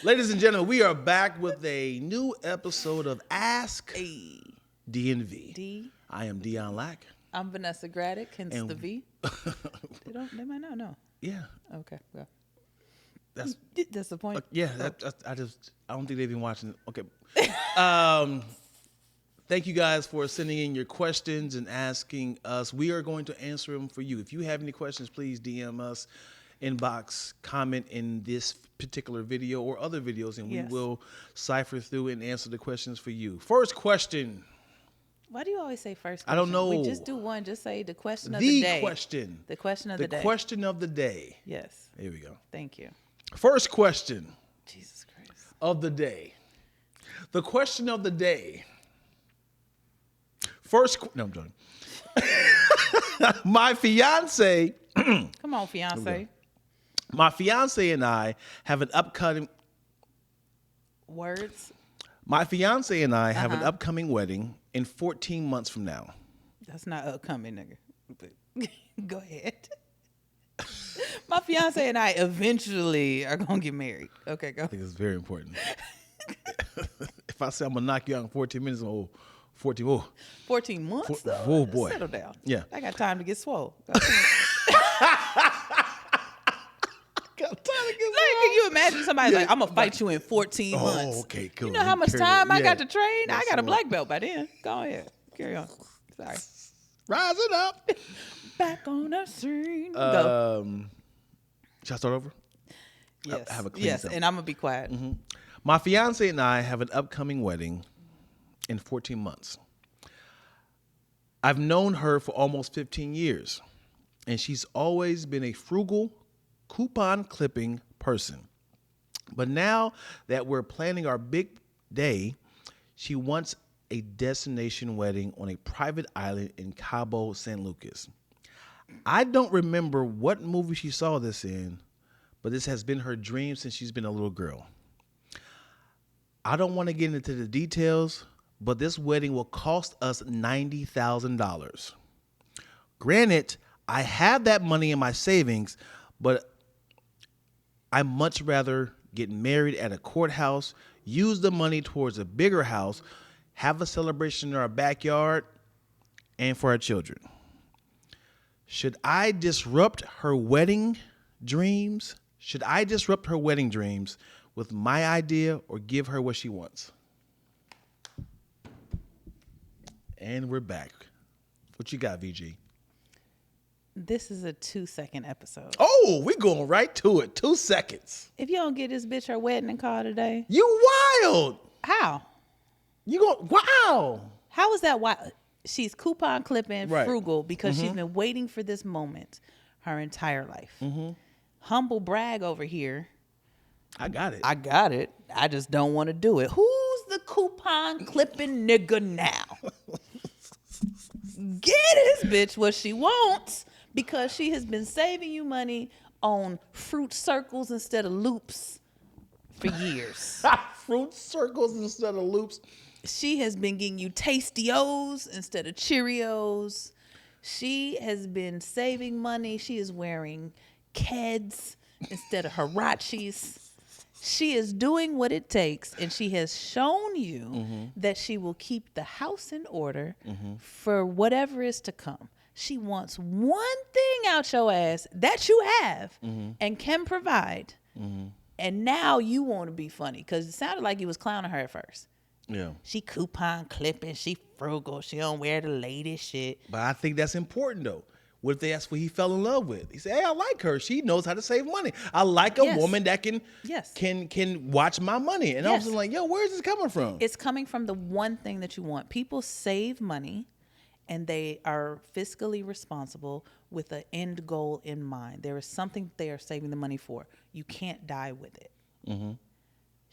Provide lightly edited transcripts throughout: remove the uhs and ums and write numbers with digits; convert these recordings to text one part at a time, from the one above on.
Ladies and gentlemen, we are back with a new episode of Ask DNV. D. I am Dion Lack. I'm Vanessa Graddick, hence And- the V. They might not know. Yeah. Okay, well. That's That's the point. I don't think they've been watching. Okay. Thank you guys for sending in your questions and asking us. We are going to answer them for you. If you have any questions, please DM us, inbox, comment in this particular video or other videos, and Yes. we will cipher through and answer the questions for you. First question. Why do you always say first question? I don't know. We just do one. Just say the question of the day. The question. The question of the day. The question of the day. Yes. Here we go. Thank you. First question Jesus Christ. of the day. The question of the day. No, I'm joking. My fiance. Come on, fiance. My fiance and I have an upcoming. Words. My fiance and I have an upcoming wedding in 14 months from now. That's not upcoming, nigga. But go ahead. My fiance and I eventually are gonna get married. Okay, go. I think it's very important. If I say I'm gonna knock you out in 14 minutes, 14. Oh, 14 months though. Oh boy. Settle down. Yeah. I got time to get swole. Can you imagine somebody like, I'm gonna fight you in 14 months? Oh, okay, cool. You know how much Carry time on. I Yeah. got to train? I That's got a the black belt by then. Go ahead. Carry on. Sorry. Rise it up. Back on the scene. Go. Should I start over? Yes. have a clean yes, sound. and I'm gonna be quiet. My fiance and I have an upcoming wedding in 14 months. I've known her for almost 15 years, and she's always been a frugal, coupon clipping person. But now that we're planning our big day, she wants a destination wedding on a private island in Cabo San Lucas. I don't remember what movie she saw this in, but this has been her dream since she's been a little girl. I don't want to get into the details, but this wedding will cost us $90,000. Granted, I have that money in my savings, but I'd much rather get married at a courthouse, use the money towards a bigger house, have a celebration in our backyard, and for our children. Should I disrupt her wedding dreams? Should I disrupt her wedding dreams with my idea or give her what she wants? And we're back. What you got, VG? This is a 2-second episode. Oh, we going right to it. 2 seconds. If you don't get this bitch her wedding call today, You wild. how? You go, wow. How is that wild? She's coupon clipping Right. frugal because she's been waiting for this moment her entire life. Humble brag over here. I got it. I got it. I just don't want to do it. Who's the coupon clipping nigga now? Get this bitch what she wants because she has been saving you money on fruit circles instead of loops for years. Fruit circles instead of loops. She has been getting you Tastios instead of Cheerios. She has been saving money. She is wearing Keds instead of Hirachis. She is doing what it takes, and she has shown you that she will keep the house in order for whatever is to come. She wants one thing out your ass that you have and can provide. And now you want to be funny because it sounded like you was clowning her at first. Yeah. She coupon clipping. She frugal. She don't wear the latest shit. But I think that's important, though. What if that's what he fell in love with? He said, hey, I like her. She knows how to save money. I like a Yes. woman that can Yes. can watch my money. And I was Yes. like, yo, where is this coming from? It's coming from the one thing that you want. People save money and they are fiscally responsible with an end goal in mind. There is something they are saving the money for. You can't die with it.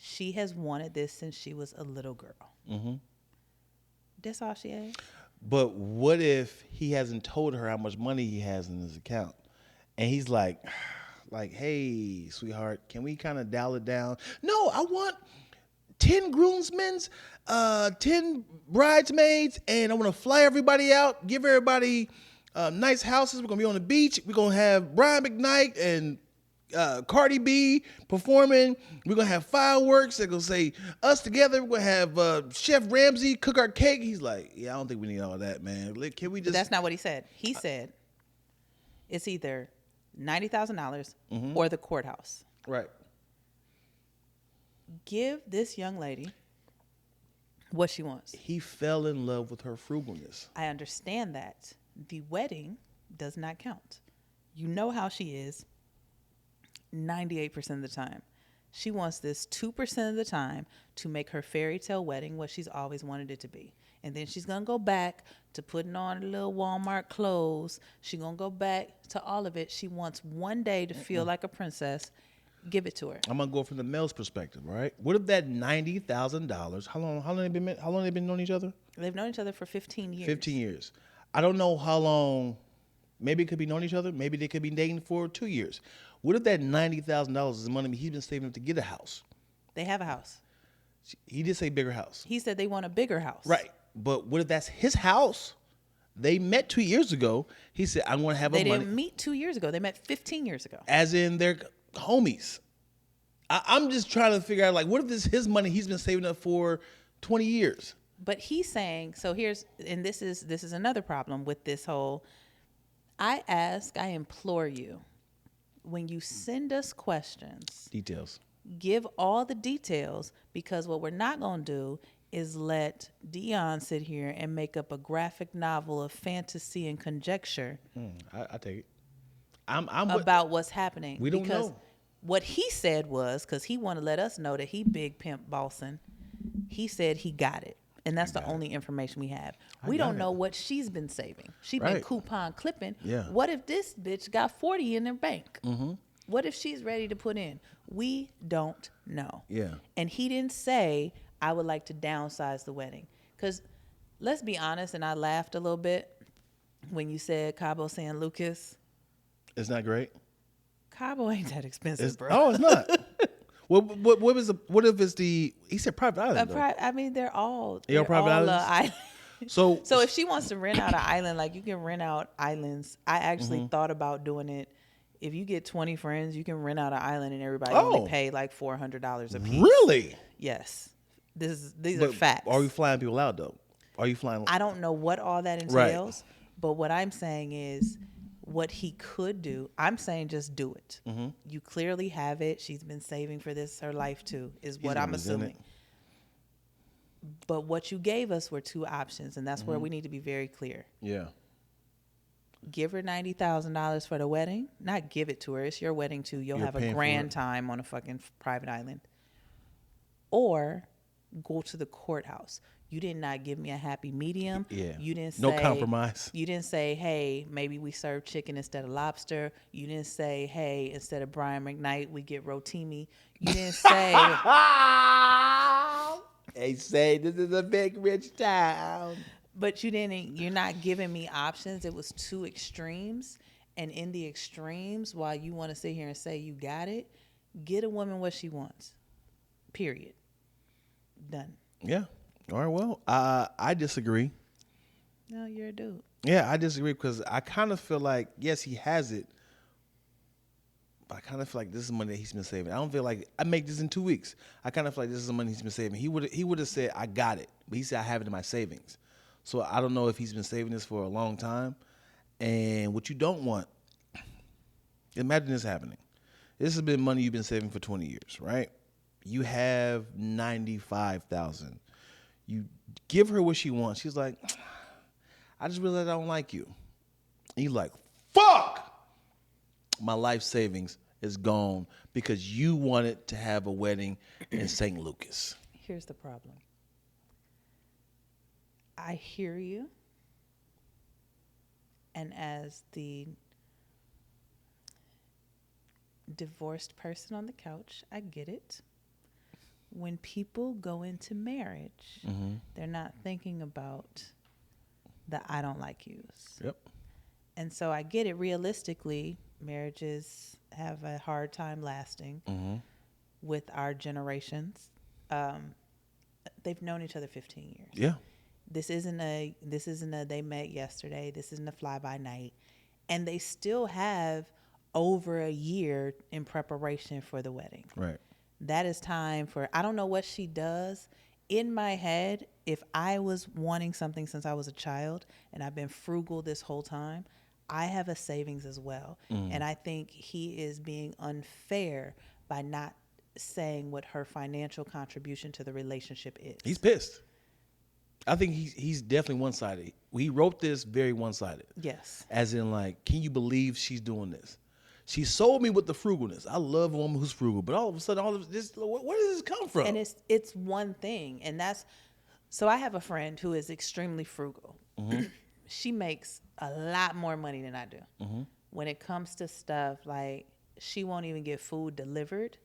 She has wanted this since she was a little girl. That's all she had. But what if he hasn't told her how much money he has in his account? And he's like, hey, sweetheart, can we kind of dial it down? No, I want 10 groomsmen, 10 bridesmaids, and I want to fly everybody out, give everybody nice houses. We're going to be on the beach. We're going to have Brian McKnight and Cardi B performing. We're gonna have fireworks. They're gonna say us together. We're gonna have Chef Ramsay cook our cake. He's like, yeah, I don't think we need all that, man. Can we But just? that's not what he said. He said it's either $90,000 or the courthouse. Right. Give this young lady what she wants. He fell in love with her frugalness. I understand that. The wedding does not count. You know how she is 98% of the time. She wants this 2% of the time to make her fairy tale wedding what she's always wanted it to be. And then she's going to go back to putting on her little Walmart clothes. She's going to go back to all of it. She wants one day to feel like a princess. Give it to her. I'm gonna go from the male's perspective, right? What if that $90,000? How long they been knowing each other? They've known each other for 15 years. 15 years. I don't know how long. Maybe it could be knowing each other. Maybe they could be dating for 2 years. What if that $90,000 is the money he's been saving up to get a house? They have a house. He did say bigger house. He said they want a bigger house. Right. But what if that's his house? They met 2 years ago. He said, I'm going to have They a money. didn't meet 2 years ago. They met 15 years ago. As in they're homies. I'm just trying to figure out, like, what if this is his money he's been saving up for 20 years? But he's saying, so here's, and this is another problem with this whole, I implore you, when you send us questions, Details. give all the details, because what we're not going to do is let Dion sit here and make up a graphic novel of fantasy and conjecture I take it. I'm about what's happening. We don't because know. What he said was, because he wanted to let us know that he big pimp bossing, he said he got it. And that's the only information we have. We don't know what she's been saving. She's been Right. coupon clipping. Yeah. What if this bitch got 40 in her bank? Mm-hmm. What if she's ready to put in? We don't know. Yeah. And he didn't say, I would like to downsize the wedding. Because let's be honest, and I laughed a little bit when you said Cabo San Lucas. It's not great. Cabo ain't that expensive, bro. Oh, it's not. What if it's the? He said private island. I mean, they're all private islands? island. So if she wants to rent out an island, like you can rent out islands. I actually thought about doing it. If you get 20 friends, you can rent out an island and everybody only pay like $400 a piece. Really? Yes. These are facts. Are we flying people out though? Are you flying? I don't know what all that entails, but what I'm saying is what he could do. I'm saying just do it. Mm-hmm. You clearly have it. She's been saving for this her life too, is what I'm assuming. But what you gave us were two options, and that's where we need to be very clear. Yeah. Give her $90,000 for the wedding. Not give it to her. It's your wedding too. You'll have a grand time on a fucking private island. Or go to the courthouse. You did not give me a happy medium. Yeah. You didn't say no compromise. You didn't say, hey, maybe we serve chicken instead of lobster. You didn't say, hey, instead of Brian McKnight, we get rotimi. You didn't say They say this is a big rich town. But you're not giving me options. It was two extremes. And in the extremes, while you want to sit here and say you got it, get a woman what she wants. Period. Done. Yeah. All right. Well, I disagree. No, you're a dude. Yeah, I disagree because I kind of feel like, yes, he has it, but I kind of feel like this is money that he's been saving. I don't feel like I make this in 2 weeks. I kind of feel like this is the money he's been saving. He would have said, I got it, but he said, I have it in my savings. So I don't know if he's been saving this for a long time. And what you don't want, imagine this happening. This has been money you've been saving for 20 years, right? You have $95,000. You give her what she wants. She's like, I just realized I don't like you. And you're like, fuck! My life savings is gone because you wanted to have a wedding in St. Lucas. Here's the problem. I hear you. And as the divorced person on the couch, I get it. When people go into marriage, they're not thinking about the I don't like yous. Yep. And so I get it. Realistically, marriages have a hard time lasting with our generations. They've known each other 15 years. Yeah. This isn't a they met yesterday. This isn't a fly by night. And they still have over a year in preparation for the wedding. Right. That is time for, I don't know what she does. In my head, if I was wanting something since I was a child and I've been frugal this whole time, I have a savings as well. And I think he is being unfair by not saying what her financial contribution to the relationship is. He's pissed. I think he's definitely one-sided. He wrote this very one-sided. Yes. As in, like, can you believe she's doing this? She sold me with the frugalness. I love a woman who's frugal, but all of a sudden, all of this, where does this come from? And it's one thing, and that's, so I have a friend who is extremely frugal. She makes a lot more money than I do. When it comes to stuff, like, she won't even get food delivered,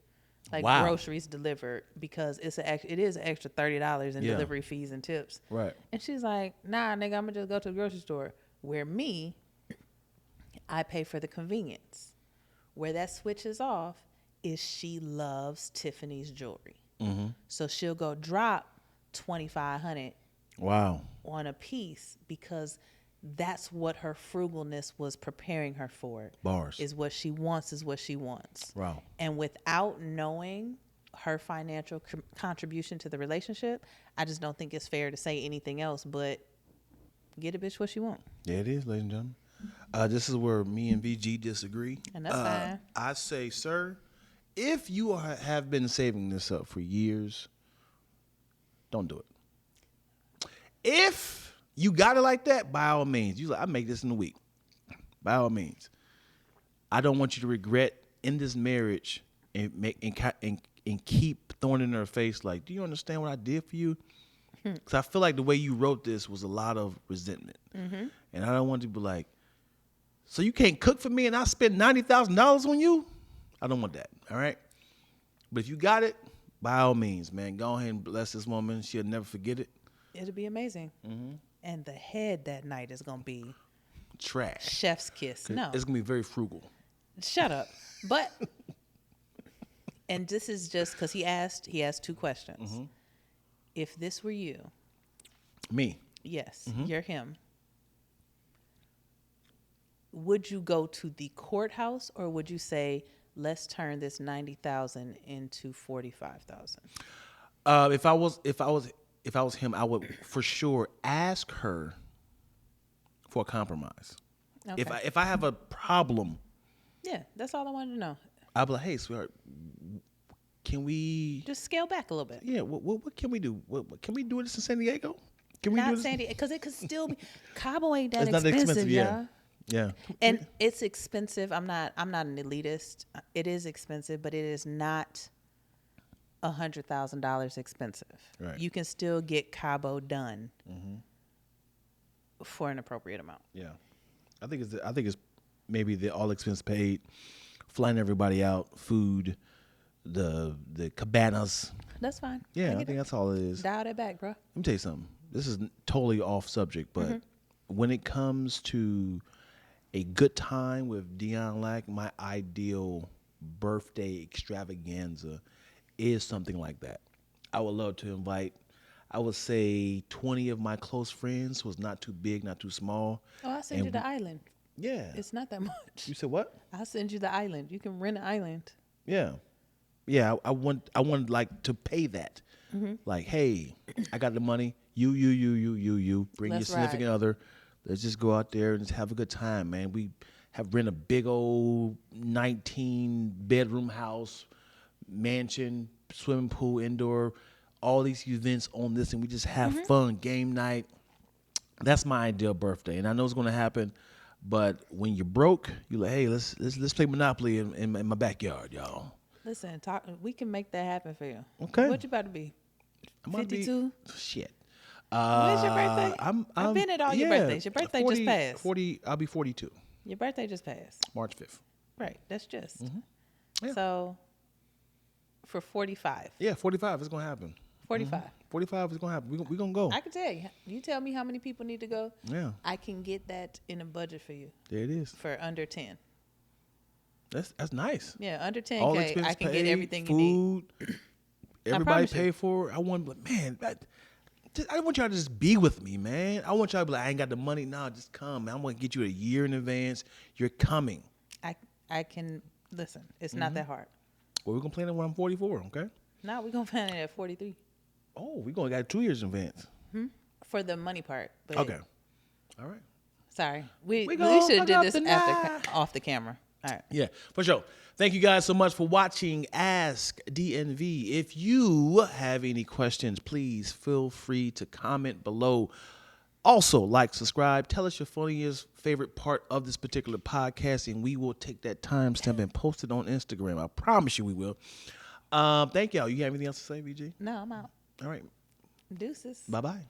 like groceries delivered, because it is an extra $30 in delivery fees and tips. Right. And she's like, nah, nigga, I'm gonna just go to the grocery store. Where me, I pay for the convenience. Where that switches off is she loves Tiffany's jewelry. So she'll go drop $2,500 Wow. on a piece because that's what her frugalness was preparing her for. Bars. Is what she wants is what she wants. Wow. And without knowing her financial contribution to the relationship, I just don't think it's fair to say anything else but get a bitch what she want. Yeah, it is, ladies and gentlemen. This is where me and VG disagree. And that's fine. I say, sir, if you have been saving this up for years, don't do it. If you got it like that, by all means. You like, I make this in a week. By all means. I don't want you to regret in this marriage and keep throwing it in her face like, do you understand what I did for you? Because I feel like the way you wrote this was a lot of resentment. And I don't want to be like, so you can't cook for me and I spend $90,000 on you? I don't want that, all right? But if you got it, by all means, man, go ahead and bless this woman. She'll never forget it. It'll be amazing. And the head that night is going to be Trash. chef's kiss. No. It's going to be very frugal. Shut up. But, and this is just because he asked 2 questions. If this were you, Me. yes, you're him, would you go to the courthouse or would you say, let's turn this 90,000 into 45,000? If I was him, I would for sure ask her for a compromise. Okay. If I have a problem, Yeah, that's all I wanted to know. I'll be like, hey, sweetheart, can we? Just scale back a little bit. Yeah, what can we do? What can we do this in San Diego? Can we do Not this? San Diego, because it could still be. Cabo ain't that It's not expensive, yeah. y'all. Yeah. And it's expensive. I'm not an elitist. It is expensive, but it is not $100,000 expensive. Right. You can still get Cabo done for an appropriate amount. Yeah, I think it's maybe the all expense paid, flying everybody out, food, the cabanas. That's fine. Yeah, I get think it. that's all it is. Dial that back, bro. Let me tell you something. This is totally off subject, but when it comes to a good time with Dion Lack, my ideal birthday extravaganza is something like that. I would love to invite, I would say 20 of my close friends, was not too big, not too small. Oh, I'll send you the island. Yeah. It's not that much. You said what? I'll send you the island. You can rent an island. Yeah. Yeah, I want like to pay that. Like, hey, I got the money. You. Bring Let's your significant other. Let's just go out there and just have a good time, man. We have rent a big old 19-bedroom house, mansion, swimming pool, indoor, all these events on this, and we just have fun, game night. That's my ideal birthday, and I know it's going to happen. But when you're broke, you're like, hey, let's play Monopoly in my backyard, y'all. Listen, we can make that happen for you. Okay. What you about to be? I'm gonna be- 52? Shit. When's your birthday? I've been at all your birthdays. Your birthday 40, just passed. 40. I'll be 42, Your birthday just passed. March 5th. Right. That's just. Yeah. So, for 45. Yeah, 45 is gonna happen. 45. 45 is gonna happen. We gonna go. I can tell you. You tell me how many people need to go. Yeah, I can get that in a budget for you there it is. for under 10. That's nice. Yeah, under All 10K, expenses I can paid, get everything you need. food. Everybody promise you. pay for it. I want, but man, I want y'all to just be with me, man. I want y'all to be like, I ain't got the money. Nah, just come, man. I'm gonna get you a year in advance. You're coming. I can listen. It's not that hard. Well, we're gonna plan it when I'm 44. Okay. No, we're gonna plan it at 43 Oh, we're gonna got 2 years in advance. for the money part. But Okay. All right. sorry, we gonna should have fuck did up this the after night. off the camera. All right. Yeah, for sure. Thank you guys so much for watching Ask DNV. If you have any questions, please feel free to comment below. Also, like, subscribe. Tell us your funniest favorite part of this particular podcast, and we will take that timestamp and post it on Instagram. I promise you we will. Thank y'all. You have anything else to say, VG? No, I'm out. All right. Deuces. Bye-bye.